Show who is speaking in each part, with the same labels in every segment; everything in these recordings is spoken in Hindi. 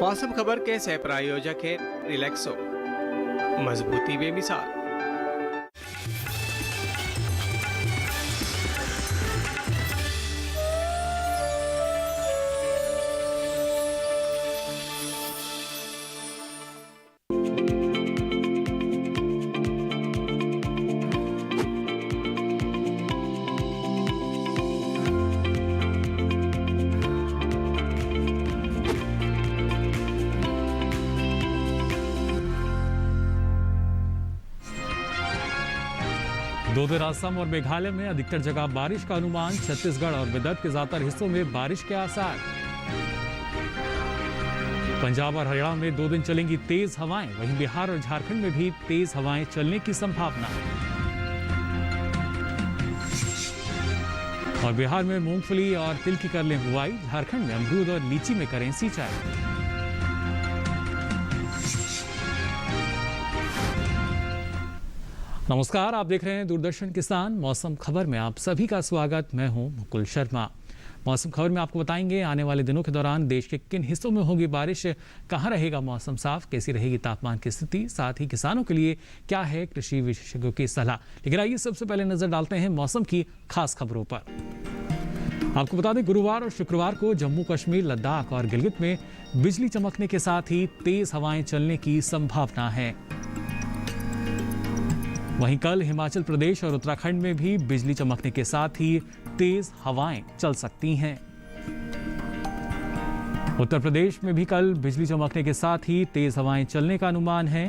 Speaker 1: मौसम खबर के सह प्रायोजक है रिलैक्सो, मजबूती बेमिसाल।
Speaker 2: दो दिन असम और मेघालय में अधिकतर जगह बारिश का अनुमान। छत्तीसगढ़ और विदर्भ के ज्यादातर हिस्सों में बारिश के आसार। पंजाब और हरियाणा में 2 दिन चलेंगी तेज हवाएं। वहीं बिहार और झारखंड में भी तेज हवाएं चलने की संभावना। और बिहार में मूंगफली और तिल की कर लें बुआई। झारखंड में अमरूद और लीची में करें सिंचाई। नमस्कार, आप देख रहे हैं दूरदर्शन किसान। मौसम खबर में आप सभी का स्वागत। मैं हूं मुकुल शर्मा। मौसम खबर में आपको बताएंगे आने वाले दिनों के दौरान देश के किन हिस्सों में होगी बारिश, कहां रहेगा मौसम साफ, कैसी रहेगी तापमान की स्थिति, साथ ही किसानों के लिए क्या है कृषि विशेषज्ञों की सलाह। लेकिन आइए सबसे पहले नजर डालते हैं मौसम की खास खबरों पर। आपको बता दें, गुरुवार और शुक्रवार को जम्मू कश्मीर, लद्दाख और गिलगित में बिजली चमकने के साथ ही तेज हवाएं चलने की संभावना है। वहीं कल हिमाचल प्रदेश और उत्तराखंड में भी बिजली चमकने के साथ ही तेज हवाएं चल सकती हैं। उत्तर प्रदेश में भी कल बिजली चमकने के साथ ही तेज हवाएं चलने का अनुमान है।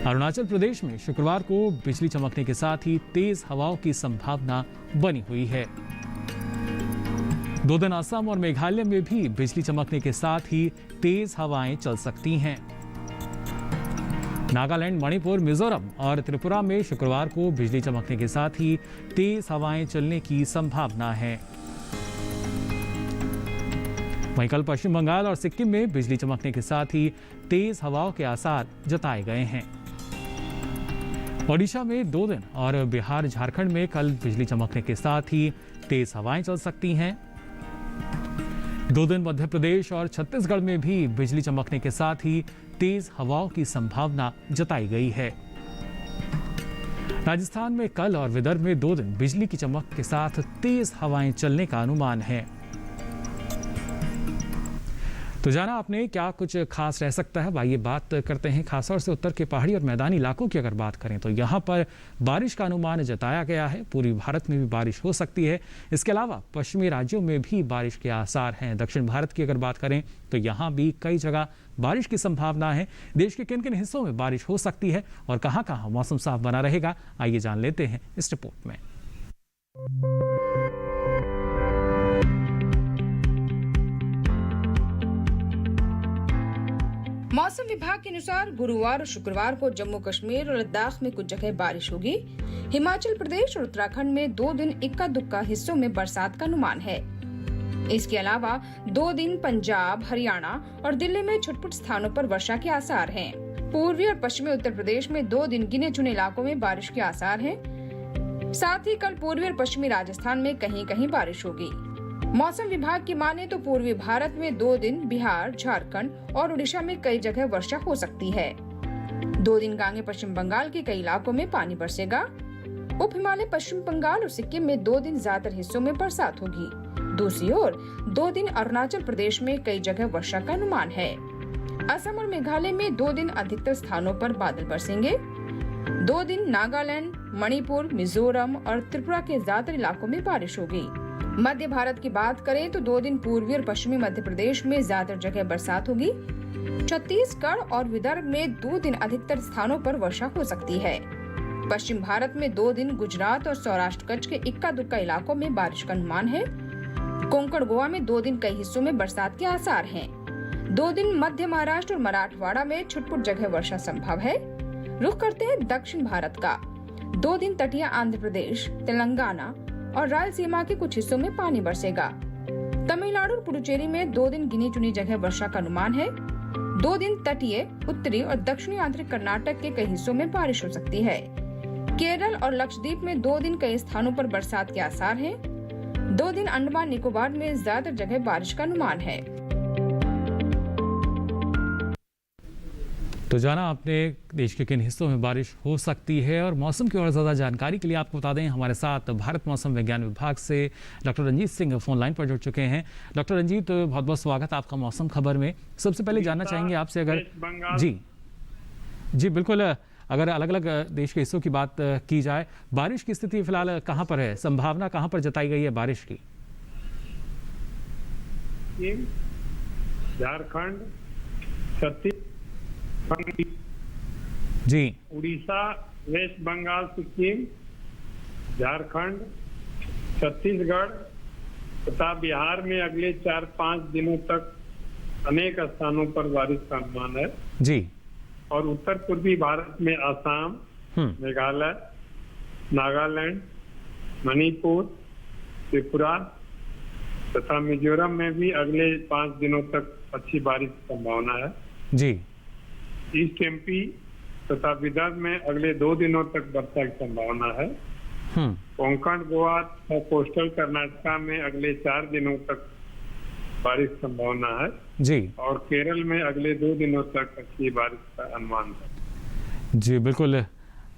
Speaker 2: अरुणाचल प्रदेश में शुक्रवार को बिजली चमकने के साथ ही तेज हवाओं की संभावना बनी हुई है। 2 दिन असम और मेघालय में भी बिजली चमकने के साथ ही तेज हवाएं चल सकती हैं। नागालैंड, मणिपुर, मिजोरम और त्रिपुरा में शुक्रवार को बिजली चमकने के साथ ही तेज हवाएं चलने की संभावना है। वहीं कल पश्चिम बंगाल और सिक्किम में बिजली चमकने के साथ ही तेज हवाओं के आसार जताए गए हैं। ओडिशा में 2 दिन और बिहार, झारखंड में कल बिजली चमकने के साथ ही तेज हवाएं चल सकती हैं। 2 दिन मध्य प्रदेश और छत्तीसगढ़ में भी बिजली चमकने के साथ ही तेज हवाओं की संभावना जताई गई है। राजस्थान में कल और विदर्भ में 2 दिन बिजली की चमक के साथ तेज हवाएं चलने का अनुमान है। तो जाना आपने क्या कुछ खास रह सकता है। आइए बात करते हैं खासतौर से उत्तर के पहाड़ी और मैदानी इलाकों की। अगर बात करें तो यहाँ पर बारिश का अनुमान जताया गया है। पूर्वी भारत में भी बारिश हो सकती है। इसके अलावा पश्चिमी राज्यों में भी बारिश के आसार हैं। दक्षिण भारत की अगर बात करें तो यहाँ भी कई जगह बारिश की संभावना है। देश के किन किन हिस्सों में बारिश हो सकती है और कहाँ कहाँ मौसम साफ बना रहेगा, आइए जान लेते हैं इस रिपोर्ट में।
Speaker 3: मौसम विभाग के अनुसार गुरुवार और शुक्रवार को जम्मू कश्मीर और लद्दाख में कुछ जगह बारिश होगी। हिमाचल प्रदेश और उत्तराखंड में 2 दिन इक्का दुक्का हिस्सों में बरसात का अनुमान है। इसके अलावा 2 दिन पंजाब, हरियाणा और दिल्ली में छुटपुट स्थानों पर वर्षा के आसार हैं। पूर्वी और पश्चिमी उत्तर प्रदेश में 2 दिन गिने चुने इलाकों में बारिश के आसार हैं। साथ ही कल पूर्वी और पश्चिमी राजस्थान में कहीं कहीं बारिश होगी। मौसम विभाग की माने तो पूर्वी भारत में 2 दिन बिहार, झारखंड और उड़ीसा में कई जगह वर्षा हो सकती है। 2 दिन गांगे पश्चिम बंगाल के कई इलाकों में पानी बरसेगा। उप हिमालय पश्चिम बंगाल और सिक्किम में 2 दिन ज्यादातर हिस्सों में बरसात होगी। दूसरी ओर 2 दिन अरुणाचल प्रदेश में कई जगह वर्षा का अनुमान है। असम और मेघालय में 2 दिन अधिकतर स्थानों पर बादल बरसेंगे। 2 दिन नागालैंड, मणिपुर, मिजोरम और त्रिपुरा के ज्यादातर इलाकों में बारिश होगी। मध्य भारत की बात करें तो 2 दिन पूर्वी और पश्चिमी मध्य प्रदेश में ज्यादातर जगह बरसात होगी। छत्तीसगढ़ और विदर्भ में 2 दिन अधिकतर स्थानों पर वर्षा हो सकती है। पश्चिम भारत में 2 दिन गुजरात और सौराष्ट्र कच्छ के इक्का दुक्का इलाकों में बारिश का अनुमान है। कोंकण, गोवा में 2 दिन कई हिस्सों में बरसात के आसार हैं। 2 दिन मध्य महाराष्ट्र और मराठवाड़ा में छुटपुट जगह वर्षा संभव है। रुख करते हैं दक्षिण भारत का। 2 दिन तटीय आंध्र प्रदेश, तेलंगाना और रायलसीमा के कुछ हिस्सों में पानी बरसेगा। तमिलनाडु और पुडुचेरी में 2 दिन गिनी चुनी जगह वर्षा का अनुमान है। 2 दिन तटीय, उत्तरी और दक्षिणी आंतरिक कर्नाटक के कई हिस्सों में बारिश हो सकती है। केरल और लक्षद्वीप में 2 दिन कई स्थानों पर बरसात के आसार हैं। 2 दिन अंडमान निकोबार में ज्यादातर जगह बारिश का अनुमान है।
Speaker 2: तो जाना आपने देश के किन हिस्सों में बारिश हो सकती है और मौसम की और ज़्यादा जानकारी के लिए आपको बता दें हमारे साथ भारत मौसम विज्ञान विभाग से doctor Ranjit Singh phone line पर जुड़ चुके हैं। डॉक्टर रंजीत, बहुत बहुत स्वागत आपका मौसम खबर में। सबसे पहले जानना चाहेंगे आपसे अगर जी बिल्कुल, अगर अलग अलग देश के हिस्सों की बात की जाए, बारिश की स्थिति फिलहाल कहाँ पर है, संभावना कहाँ पर जताई गई है बारिश की?
Speaker 4: झारखंड, छत्तीसगढ़
Speaker 2: जी,
Speaker 4: उड़ीसा, वेस्ट बंगाल, सिक्किम, झारखंड, छत्तीसगढ़ तथा बिहार में अगले 4-5 दिनों तक अनेक स्थानों पर बारिश का अनुमान है
Speaker 2: जी।
Speaker 4: और उत्तर पूर्वी भारत में असम, मेघालय, नागालैंड, मणिपुर, त्रिपुरा तथा मिजोरम में भी अगले 5 दिनों तक अच्छी बारिश की संभावना है
Speaker 2: जी।
Speaker 4: ईस्ट एमपी तथा विदर्भ में अगले 2 दिनों तक वर्षा की संभावना है। कोंकण, गोवा तथा कोस्टल कर्नाटका में अगले 4 दिनों तक बारिश की संभावना है
Speaker 2: जी।
Speaker 4: और केरल में अगले 2 दिनों तक अच्छी बारिश का अनुमान है
Speaker 2: जी। बिल्कुल,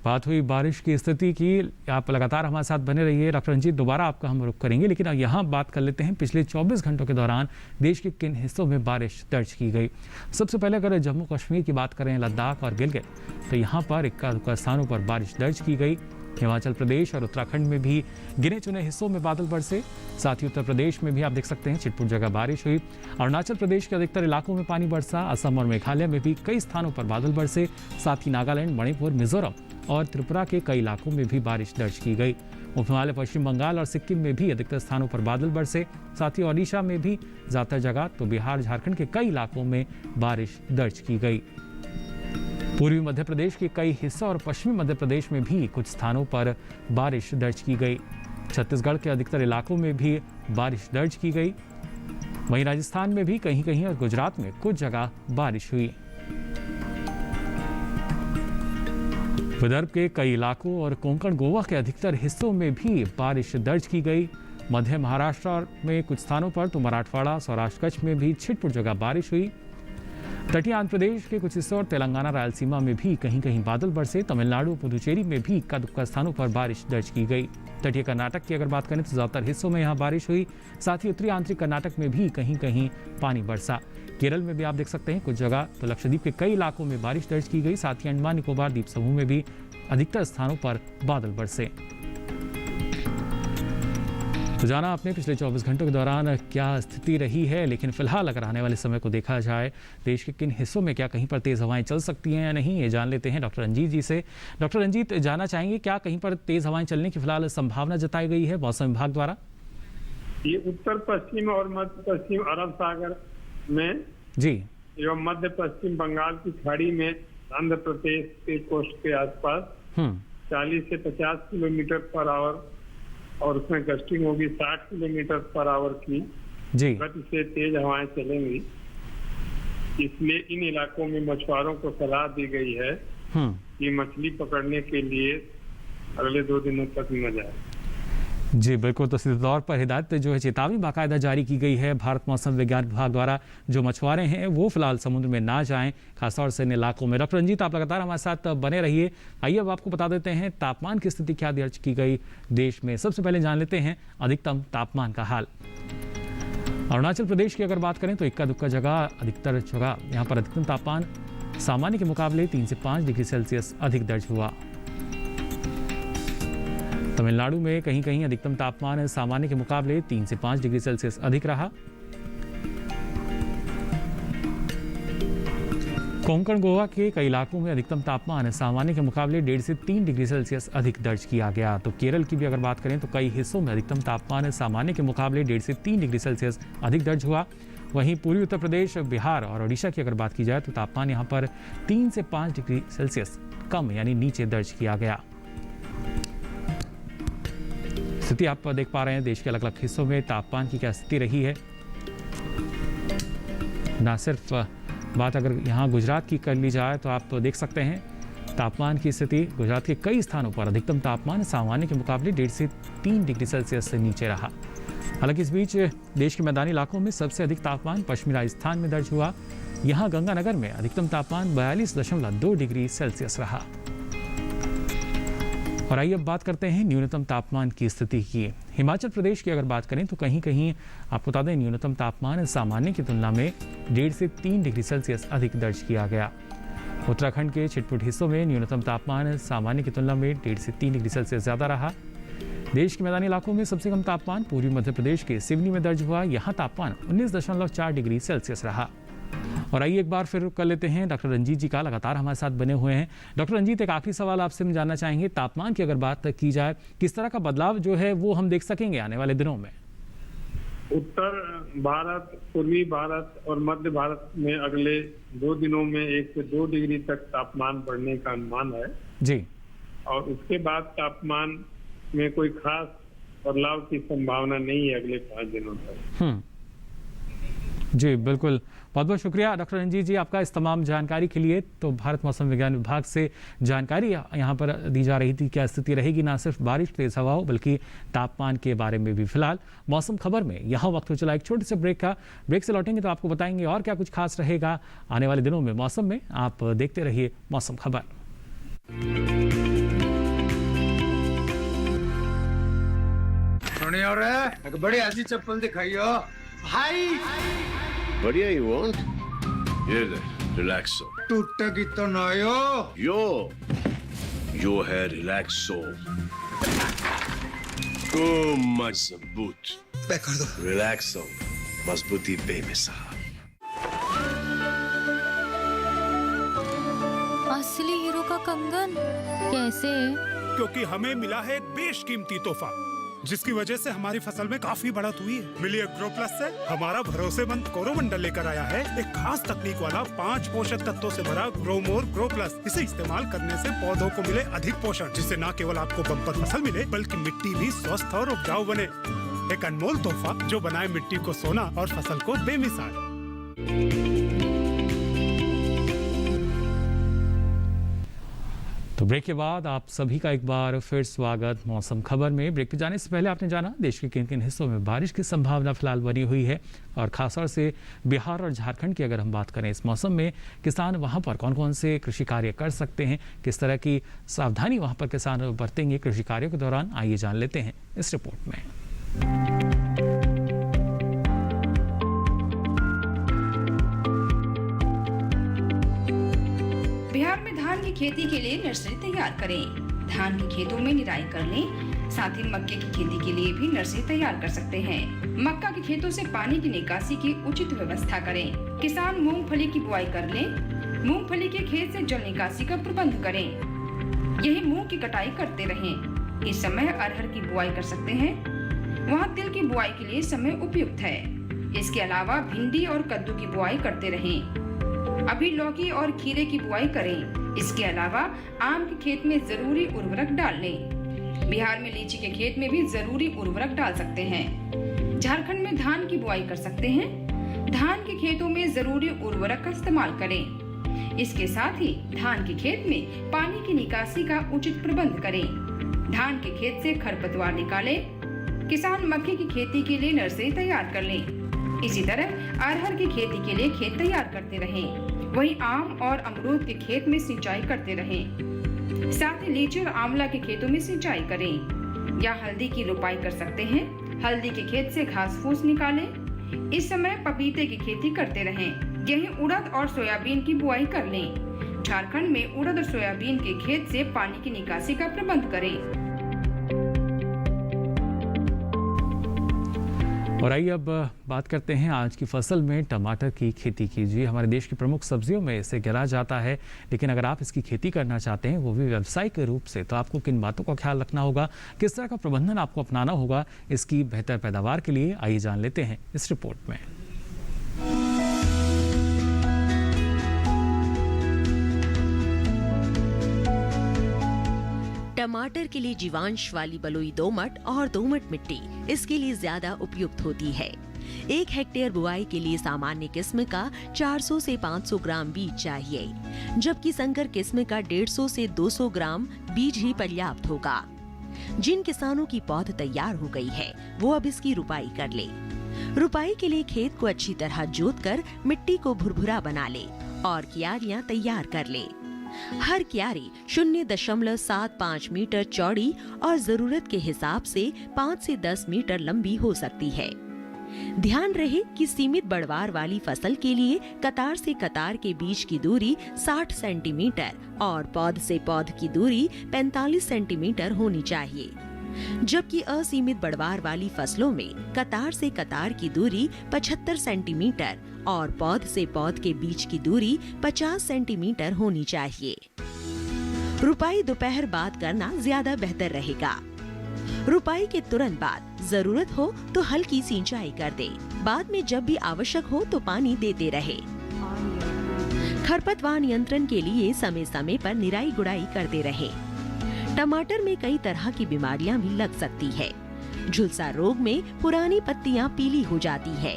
Speaker 2: बात हुई बारिश की स्थिति की, आप लगातार हमारे साथ बने रहिए। डॉक्टर रंजीत, दोबारा आपका हम रुख करेंगे, लेकिन अब यहाँ बात कर लेते हैं पिछले 24 घंटों के दौरान देश के किन हिस्सों में बारिश दर्ज की गई। सबसे पहले अगर जम्मू कश्मीर की बात करें, लद्दाख और गिलगित, तो यहाँ पर इक्का-दुक्का स्थानों पर बारिश दर्ज की गई। हिमाचल प्रदेश और उत्तराखंड में भी गिने चुने हिस्सों में बादल बरसे। साथ ही उत्तर प्रदेश में भी आप देख सकते हैं छिटपुट जगह बारिश हुई। अरुणाचल प्रदेश के अधिकतर इलाकों में पानी बरसा। असम और मेघालय में भी कई स्थानों पर बादल बरसे। साथ ही नागालैंड, मणिपुर, मिजोरम और त्रिपुरा के कई इलाकों में भी बारिश दर्ज की गई। उप हिमालय, पश्चिम बंगाल और सिक्किम में भी अधिकतर स्थानों पर बादल बरसे। साथ ही ओडिशा में भी ज़्यादातर जगह, तो बिहार, झारखंड के कई इलाकों में बारिश दर्ज की गई। पूर्वी मध्य प्रदेश के कई हिस्सों और पश्चिमी मध्य प्रदेश में भी कुछ स्थानों पर बारिश दर्ज की गई। छत्तीसगढ़ के अधिकतर इलाकों में भी बारिश दर्ज की गई। वहीं राजस्थान में भी कहीं कहीं और गुजरात में कुछ जगह बारिश हुई। विदर्भ के कई इलाकों और कोंकण, गोवा के अधिकतर हिस्सों में भी बारिश दर्ज की गई। मध्य महाराष्ट्र में कुछ स्थानों पर, तो मराठवाड़ा, सौराष्ट्र, कच्छ में भी छिटपुट जगह बारिश हुई। तटीय आंध्र प्रदेश के कुछ हिस्सों और तेलंगाना, रायलसीमा में भी कहीं कहीं बादल बरसे। तमिलनाडु, पुदुचेरी में भी इक्का-दुक्का स्थानों पर बारिश दर्ज की गई। तटीय कर्नाटक की अगर बात करें तो ज़्यादातर हिस्सों में यहाँ बारिश हुई। साथ ही उत्तरी आंतरिक कर्नाटक में भी कहीं कहीं पानी बरसा। केरल में भी आप देख सकते हैं कुछ जगह, तो लक्षद्वीप के कई इलाकों में बारिश दर्ज की गई। साथ ही अंडमान निकोबार द्वीप समूह में भी अधिकतर स्थानों पर बादल बरसे। तो जाना आपने पिछले 24 घंटों के दौरान क्या स्थिति रही है, लेकिन फिलहाल अगर आने वाले समय को देखा जाए, देश के किन हिस्सों में क्या कहीं पर तेज़ हवाएं चल सकती हैं या नहीं, ये जान लेते हैं डॉक्टर रंजीत जी से। डॉक्टर रंजीत, जानना चाहेंगे क्या कहीं पर तेज़ हवाएं चलने की फिलहाल संभावना जताई गई है मौसम विभाग द्वारा?
Speaker 4: ये उत्तर पश्चिम और मध्य पश्चिम अरब सागर में
Speaker 2: जी
Speaker 4: एवं मध्य पश्चिम बंगाल की खाड़ी में आंध्र प्रदेश के कोस्ट के आसपास 40 से 50 किलोमीटर पर आवर और उसमें गस्टिंग होगी 60 किलोमीटर पर आवर की
Speaker 2: जी
Speaker 4: गति से तेज हवाएं चलेंगी। इसलिए इन इलाकों में मछुआरों को सलाह दी गई है कि मछली पकड़ने के लिए अगले 2 दिनों तक न जाए।
Speaker 2: जी बिल्कुल, तो सीधे तौर पर हिदायत जो है, चेतावनी बाकायदा जारी की गई है भारत मौसम विज्ञान विभाग द्वारा। जो मछुआरे हैं वो फिलहाल समुद्र में ना जाएं, खासतौर से इन इलाकों में। डॉक्टर रंजीत, आप लगातार हमारे साथ बने रहिए। आइए अब आपको बता देते हैं तापमान की स्थिति क्या दर्ज की गई देश में। सबसे पहले जान लेते हैं अधिकतम तापमान का हाल। अरुणाचल प्रदेश की अगर बात करें तो इक्का-दुक्का जगह, अधिकतर जगह यहाँ पर अधिकतम तापमान सामान्य के मुकाबले 3 से 5 डिग्री सेल्सियस अधिक दर्ज हुआ। तमिलनाडु में कहीं कहीं अधिकतम तापमान सामान्य के मुकाबले 3 से 5 डिग्री सेल्सियस अधिक रहा। कोंकण, गोवा के कई इलाकों में अधिकतम तापमान सामान्य के मुकाबले 1.5 से 3 डिग्री सेल्सियस अधिक दर्ज किया गया। तो केरल की भी अगर बात करें तो कई हिस्सों में अधिकतम तापमान सामान्य के मुकाबले 1.5 से 3 डिग्री सेल्सियस अधिक दर्ज हुआ। वहीं पूर्वी उत्तर प्रदेश, बिहार और ओडिशा की अगर बात की जाए तो तापमान यहाँ पर 3 से 5 डिग्री सेल्सियस कम यानी नीचे दर्ज किया गया। स्थिति आप देख पा रहे हैं देश के अलग अलग हिस्सों में तापमान की क्या स्थिति रही है। ना सिर्फ बात अगर यहाँ गुजरात की कर ली जाए तो आप देख सकते हैं तापमान की स्थिति गुजरात के कई स्थानों पर अधिकतम तापमान सामान्य के मुकाबले 1.5 से 3 डिग्री सेल्सियस से नीचे रहा। हालांकि इस बीच देश के मैदानी इलाकों में सबसे अधिक तापमान पश्चिमी राजस्थान में दर्ज हुआ। यहाँ गंगानगर में अधिकतम तापमान 42.2 डिग्री सेल्सियस रहा। और आइए अब बात करते हैं न्यूनतम तापमान की स्थिति की। हिमाचल प्रदेश की अगर बात करें तो कहीं कहीं आपको बता दें न्यूनतम तापमान सामान्य की तुलना में 1.5 से 3 डिग्री सेल्सियस अधिक दर्ज किया गया। उत्तराखंड के छिटपुट हिस्सों में न्यूनतम तापमान सामान्य की तुलना में 1.5 से 3 डिग्री सेल्सियस ज़्यादा रहा। देश के मैदानी इलाकों में सबसे कम तापमान पूर्वी मध्य प्रदेश के सिवनी में दर्ज हुआ। यहाँ तापमान 19.4 डिग्री सेल्सियस रहा। और आइए एक बार फिर कर लेते हैं डॉक्टर रंजीत जी का, लगातार हमारे साथ बने हुए हैं। डॉक्टर रंजीत, एक आखिरी सवाल आपसे हम जानना चाहेंगे, तापमान की अगर बात की जाए किस तरह का बदलाव जो है वो हम देख सकेंगे आने वाले दिनों में?
Speaker 4: उत्तर भारत, पूर्वी भारत और मध्य भारत में अगले 2 दिनों में 1 से 2 डिग्री तक तापमान बढ़ने का अनुमान है
Speaker 2: जी।
Speaker 4: और उसके बाद तापमान में कोई खास बदलाव की संभावना नहीं है अगले 5 दिनों तक।
Speaker 2: जी बिल्कुल, बहुत बहुत शुक्रिया डॉक्टर रंजीत जी आपका इस तमाम जानकारी के लिए। तो भारत मौसम विज्ञान विभाग से जानकारी यहाँ पर दी जा रही थी, क्या स्थिति रहेगी ना सिर्फ बारिश, तेज हवाओं, बल्कि तापमान के बारे में भी। फिलहाल मौसम खबर में यहाँ वक्त हो चला एक छोटे से ब्रेक का। ब्रेक से लौटेंगे तो आपको बताएंगे और क्या कुछ खास रहेगा आने वाले दिनों में मौसम में। आप देखते रहिए मौसम खबर।
Speaker 5: बड़ी ऐसी चप्पल दिखाइयो भाई।
Speaker 6: बढ़िया ही वांट ये रिलैक्सो
Speaker 5: टूटेगी तो ना
Speaker 6: यो है रिलैक्सो को मजबूत
Speaker 5: पैक कर दो।
Speaker 6: रिलैक्सो मजबूती बेमिसाल।
Speaker 7: असली हीरो का कंगन कैसे?
Speaker 8: क्योंकि हमें मिला है एक बेशकीमती तोहफा जिसकी वजह से हमारी फसल में काफी बढ़त हुई है। मिली ग्रो प्लस से हमारा भरोसेमंद कोरोमंडल लेकर आया है एक खास तकनीक वाला 5 पोषक तत्वों से भरा ग्रो मोर ग्रो प्लस। इसे इस्तेमाल करने से पौधों को मिले अधिक पोषण, जिससे न केवल आपको बम्पर फसल मिले बल्कि मिट्टी भी स्वस्थ और उपजाऊ बने। एक अनमोल तोहफा जो बनाए मिट्टी को सोना और फसल को बेमिसाल।
Speaker 2: तो ब्रेक के बाद आप सभी का एक बार फिर स्वागत मौसम खबर में। ब्रेक पे जाने से पहले आपने जाना देश के किन किन हिस्सों में बारिश की संभावना फिलहाल बनी हुई है, और खासतौर से बिहार और झारखंड की अगर हम बात करें इस मौसम में किसान वहां पर कौन कौन से कृषि कार्य कर सकते हैं, किस तरह की सावधानी वहां पर किसान बरतेंगे कृषि कार्यों के दौरान, आइए जान लेते हैं इस रिपोर्ट में।
Speaker 3: बिहार में धान की खेती के लिए नर्सरी तैयार करें। धान के खेतों में निराई कर लें। साथ ही मक्के की खेती के लिए भी नर्सरी तैयार कर सकते हैं। मक्का के खेतों से पानी की निकासी की उचित व्यवस्था करें। किसान मूंगफली की बुआई कर लें। मूंगफली के खेत से जल निकासी का प्रबंध करें। यही मूंग की कटाई करते रहें। इस समय अरहर की बुआई कर सकते हैं। वहाँ तिल की बुआई के लिए समय उपयुक्त है। इसके अलावा भिंडी और कद्दू की बुआई करते रहें। अभी लौकी और खीरे की बुआई करें। इसके अलावा आम के खेत में जरूरी उर्वरक डाल लें। बिहार में लीची के खेत में भी जरूरी उर्वरक डाल सकते हैं। झारखंड में धान की बुआई कर सकते हैं। धान के खेतों में जरूरी उर्वरक का इस्तेमाल करें। इसके साथ ही धान के खेत में पानी की निकासी का उचित प्रबंध करें। धान के खेत से खरपतवार निकालें। किसान मक्के की खेती के लिए नर्सरी तैयार कर लें। इसी तरह अरहर की खेती के लिए खेत तैयार करते रहें। वहीं आम और अमरूद के खेत में सिंचाई करते रहें। साथ ही लीची और आंवला के खेतों में सिंचाई करें। या हल्दी की रोपाई कर सकते हैं। हल्दी के खेत से घास फूस निकालें। इस समय पपीते की खेती करते रहें। यहीं उड़द और सोयाबीन की बुआई कर लें। झारखंड में उड़द और सोयाबीन के खेत से पानी की निकासी का प्रबंध करें।
Speaker 2: और आइए अब बात करते हैं आज की फसल में टमाटर की खेती कीजिए। हमारे देश की प्रमुख सब्जियों में इसे गिना जाता है, लेकिन अगर आप इसकी खेती करना चाहते हैं वो भी व्यावसायिक रूप से, तो आपको किन बातों का ख्याल रखना होगा, किस तरह का प्रबंधन आपको अपनाना होगा इसकी बेहतर पैदावार के लिए, आइए जान लेते हैं इस रिपोर्ट में।
Speaker 9: टमाटर के लिए जीवांश वाली बलुई दोमट और दोमट मिट्टी इसके लिए ज्यादा उपयुक्त होती है। 1 हेक्टेयर बुआई के लिए सामान्य किस्म का 400 से 500 ग्राम बीज चाहिए, जबकि संकर किस्म का 150 से 200 ग्राम बीज ही पर्याप्त होगा। जिन किसानों की पौध तैयार हो गई है वो अब इसकी रुपाई कर ले। रुपाई के लिए खेत को अच्छी तरह जोतकर मिट्टी को भुरभुरा बना ले और क्यारियां तैयार कर ले। हर क्यारी 0.75 मीटर चौड़ी और जरूरत के हिसाब से 5 से 10 मीटर लंबी हो सकती है। ध्यान रहे कि सीमित बढ़वार वाली फसल के लिए कतार से कतार के बीच की दूरी 60 सेंटीमीटर और पौध से पौध की दूरी 45 सेंटीमीटर होनी चाहिए, जबकि असीमित बढ़वार वाली फसलों में कतार से कतार की दूरी 75 सेंटीमीटर और पौध से पौध के बीच की दूरी 50 सेंटीमीटर होनी चाहिए। रुपाई दोपहर बाद करना ज्यादा बेहतर रहेगा। रुपाई के तुरंत बाद जरूरत हो तो हल्की सिंचाई कर दे। बाद में जब भी आवश्यक हो तो पानी देते रहे। खरपतवार नियंत्रण के लिए समय समय पर निराई गुड़ाई करते रहे। टमाटर में कई तरह की बीमारियां भी लग सकती है। झुलसा रोग में पुरानी पत्तियां पीली हो जाती है।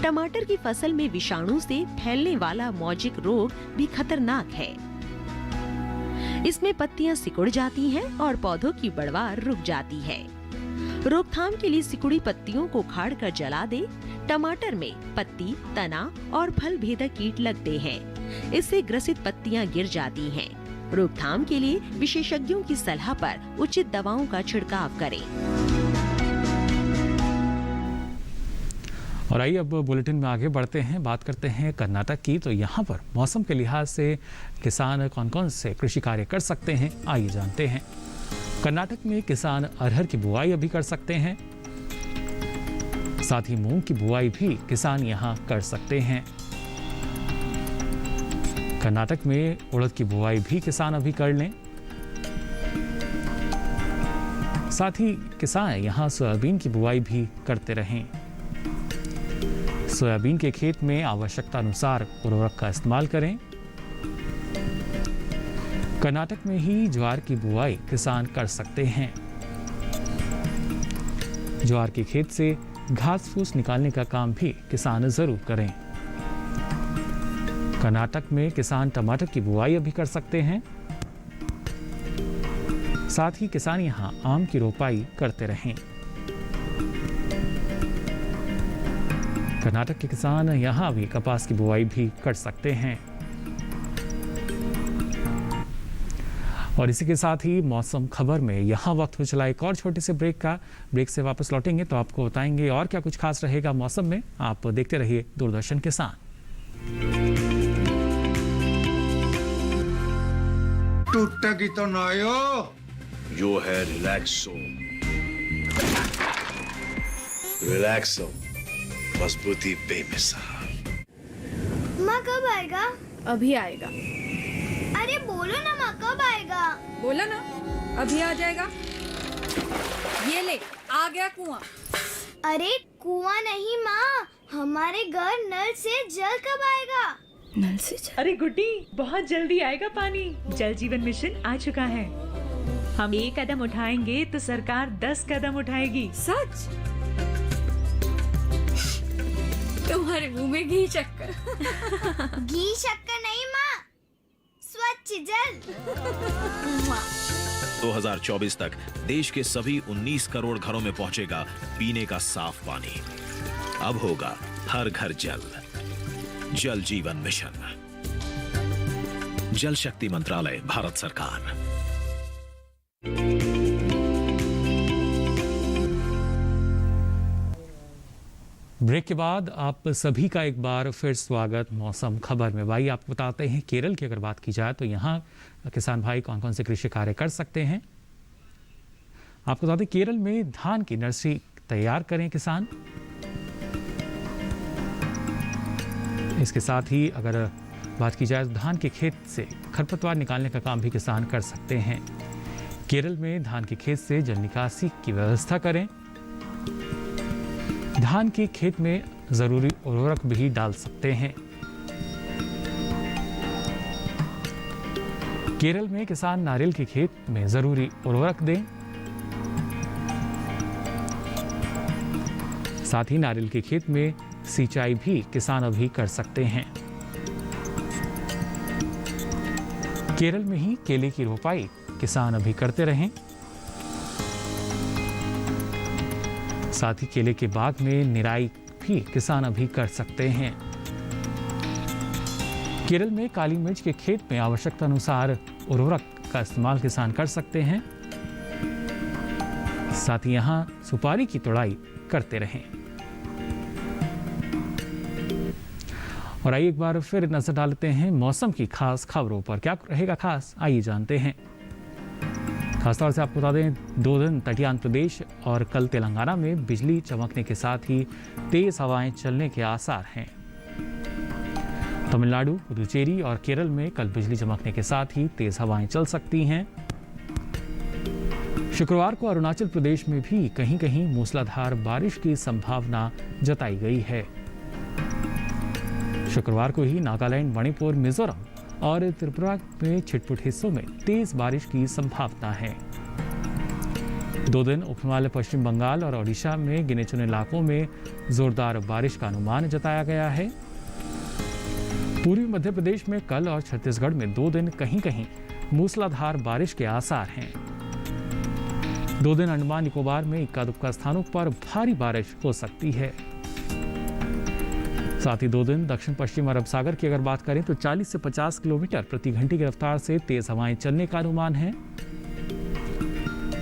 Speaker 9: टमाटर की फसल में विषाणु से फैलने वाला मौजिक रोग भी खतरनाक है। इसमें पत्तियां सिकुड़ जाती हैं और पौधों की बढ़वार रुक जाती है। रोकथाम के लिए सिकुड़ी पत्तियों को उखाड़ कर जला दे। टमाटर में पत्ती, तना और फल भेदक कीट लगते हैं। इससे ग्रसित पत्तियां गिर जाती हैं। रोकथाम के लिए विशेषज्ञों की सलाह पर उचित दवाओं का छिड़काव करें।
Speaker 2: और आइए अब बुलेटिन में आगे बढ़ते हैं, बात करते हैं कर्नाटक की। तो यहाँ पर मौसम के लिहाज से किसान कौन कौन से कृषि कार्य कर सकते हैं, आइए जानते हैं। कर्नाटक में किसान अरहर की बुआई अभी कर सकते हैं, साथ ही मूंग की बुआई भी किसान यहाँ कर सकते हैं। कर्नाटक में उड़द की बुआई भी किसान अभी कर लें। साथ ही किसान यहाँ सोयाबीन की बुआई भी करते रहें। सोयाबीन के खेत में आवश्यकता अनुसार उर्वरक का इस्तेमाल करें। कर्नाटक में ही ज्वार की बुआई किसान कर सकते हैं। ज्वार के खेत से घास फूस निकालने का काम भी किसान जरूर करें। कर्नाटक में किसान टमाटर की बुआई अभी कर सकते हैं। साथ ही किसान यहाँ आम की रोपाई करते रहें। कर्नाटक के किसान यहाँ भी कपास की बुआई भी कर सकते हैं। और इसी के साथ ही मौसम खबर में यहाँ वक्त हो चला एक और छोटे से ब्रेक का। ब्रेक से वापस लौटेंगे तो आपको बताएंगे और क्या कुछ खास रहेगा मौसम में। आप देखते रहिए दूरदर्शन किसान।
Speaker 5: टूटेगी तो ना
Speaker 6: जो है रिलैक्सो। रिलैक्सो मजबूती बेमिसाल।
Speaker 10: माँ कब आएगा?
Speaker 3: अभी आएगा।
Speaker 10: अरे बोलो ना माँ कब आएगा?
Speaker 3: बोला ना अभी आ जाएगा। ये ले आ गया कुआं।
Speaker 10: अरे कुआं नहीं माँ, हमारे घर नल से जल कब आएगा?
Speaker 3: नल से जल?
Speaker 11: अरे गुड्डी बहुत जल्दी आएगा पानी। जल जीवन मिशन आ चुका है। हम 1 कदम उठाएंगे तो सरकार 10 कदम उठाएगी।
Speaker 3: सच? तुम्हारे मुंह में घी शक्कर।
Speaker 10: घी शक्कर नहीं माँ, स्वच्छ जल।
Speaker 12: 2024 तक देश के सभी 19 करोड़ घरों में पहुंचेगा पीने का साफ पानी। अब होगा हर घर जल। जल जीवन मिशन, जल शक्ति मंत्रालय, भारत सरकार।
Speaker 2: ब्रेक के बाद आप सभी का एक बार फिर स्वागत मौसम खबर में। भाई आपको बताते हैं केरल की अगर बात की जाए तो यहाँ किसान भाई कौन कौन से कृषि कार्य कर सकते हैं। आपको बताते हैं केरल में धान की नर्सरी तैयार करें किसान। इसके साथ ही अगर बात की जाए तो धान के खेत से खरपतवार निकालने का काम भी किसान कर सकते हैं। केरल में धान के खेत से जल निकासी की व्यवस्था करें। धान के खेत में जरूरी उर्वरक भी डाल सकते हैं। केरल में किसान नारियल के खेत में जरूरी उर्वरक दें। साथ ही नारियल के खेत में सिंचाई भी किसान अभी कर सकते हैं। केरल में ही केले की रोपाई किसान अभी करते रहें। साथ ही केले के बाग में निराई भी किसान अभी कर सकते हैं। केरल में काली मिर्च के खेत में आवश्यकता अनुसार उर्वरक का इस्तेमाल किसान कर सकते हैं। साथ ही यहां सुपारी की तुड़ाई करते रहें। और आइए एक बार फिर नजर डालते हैं मौसम की खास खबरों पर। क्या रहेगा खास, आइए जानते हैं। खासतौर से आपको बता दें, 2 दिन तटीय आंध्र प्रदेश और कल तेलंगाना में बिजली चमकने के साथ ही तेज हवाएं चलने के आसार हैं। तमिलनाडु, पुदुचेरी और केरल में कल बिजली चमकने के साथ ही तेज हवाएं चल सकती हैं। शुक्रवार को अरुणाचल प्रदेश में भी कहीं कहीं मूसलाधार बारिश की संभावना जताई गई है। शुक्रवार को ही नागालैंड, मणिपुर, मिजोरम और त्रिपुरा में छिटपुट हिस्सों में तेज बारिश की संभावना है। 2 दिन उप हिमालय, पश्चिम बंगाल और ओडिशा में गिने चुने इलाकों में जोरदार बारिश का अनुमान जताया गया है। पूर्वी मध्य प्रदेश में कल और छत्तीसगढ़ में 2 दिन कहीं कहीं मूसलाधार बारिश के आसार हैं। 2 दिन अंडमान निकोबार में इक्का दुक्का स्थानों पर भारी बारिश हो सकती है। साथ ही 2 दिन दक्षिण पश्चिम अरब सागर की अगर बात करें तो 40 से 50 किलोमीटर प्रति घंटे की रफ्तार से तेज हवाएं चलने का अनुमान है।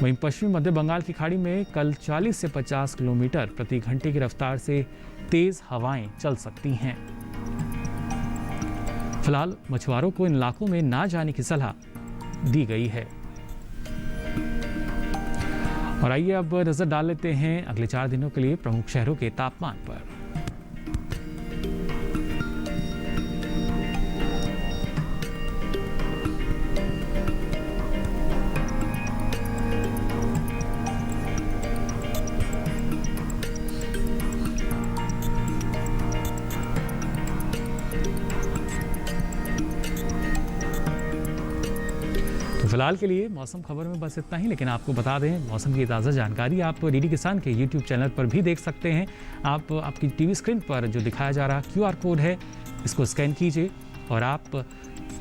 Speaker 2: वहीं पश्चिमी मध्य बंगाल की खाड़ी में कल 40 से 50 किलोमीटर प्रति घंटे की रफ्तार से तेज हवाएं चल सकती हैं। फिलहाल मछुआरों को इन इलाकों में ना जाने की सलाह दी गई है। और आइए अब नजर डाल लेते हैं अगले 4 दिनों के लिए प्रमुख शहरों के तापमान पर। फिलहाल के लिए मौसम खबर में बस इतना ही, लेकिन आपको बता दें मौसम की ताज़ा जानकारी आप डीडी किसान के यूट्यूब चैनल पर भी देख सकते हैं। आप आपकी टीवी स्क्रीन पर जो दिखाया जा रहा QR कोड है, इसको स्कैन कीजिए और आप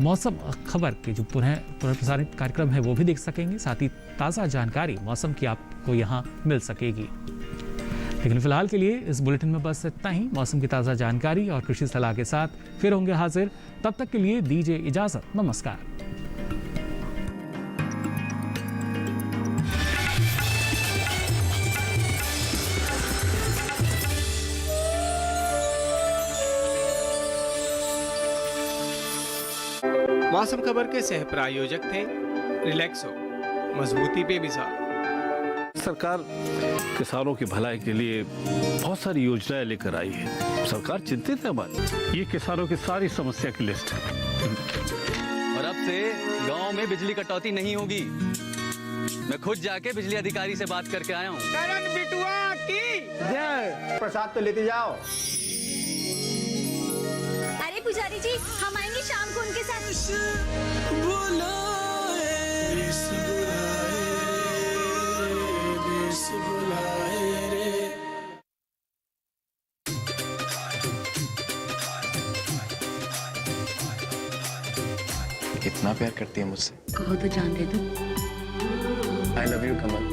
Speaker 2: मौसम खबर के जो पुनः प्रसारित कार्यक्रम है वो भी देख सकेंगे। साथ ही ताज़ा जानकारी मौसम की आपको यहाँ मिल सकेगी। लेकिन फिलहाल के लिए इस बुलेटिन में बस इतना ही। मौसम की ताज़ा जानकारी और कृषि सलाह के साथ फिर होंगे हाजिर। तब तक के लिए दीजिए इजाज़त। नमस्कार।
Speaker 1: मौसम खबर के सह प्रायोजक थे रिलैक्सो, मजबूती बेमिसाल।
Speaker 13: सरकार किसानों की भलाई के लिए बहुत सारी योजनाएं लेकर आई है। सरकार चिंतित है हमारी। ये किसानों की सारी समस्या की लिस्ट है।
Speaker 14: और अब से गांव में बिजली कटौती नहीं होगी। मैं खुद जाके बिजली अधिकारी से बात करके आया हूँ।
Speaker 5: करंट बिटुआ की जय। प्रसाद तो लेते जाओ।
Speaker 10: अरे पुजारी जी, हम आएंगे शाम को उनके साथ।
Speaker 15: कितना प्यार करती है मुझसे?
Speaker 16: कहो तो जान दे दो।
Speaker 15: I love you, कमल।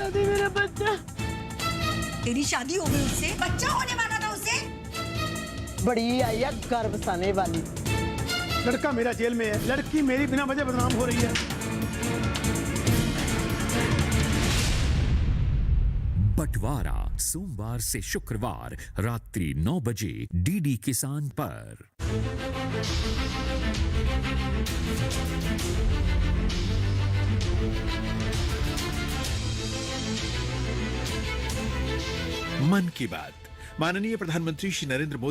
Speaker 16: अभी मेरा बच्चा।
Speaker 17: तेरी शादी हो गई उससे, बच्चा होने वाला था उससे।
Speaker 18: बड़ी आई है गर्भसाने वाली।
Speaker 5: लड़का मेरा जेल में है, लड़की मेरी बिना वजह बदनाम हो रही है।
Speaker 19: बंटवारा सोमवार से शुक्रवार रात्रि 9 बजे डीडी किसान पर।
Speaker 12: मन की बात। माननीय प्रधानमंत्री श्री नरेंद्र मोदी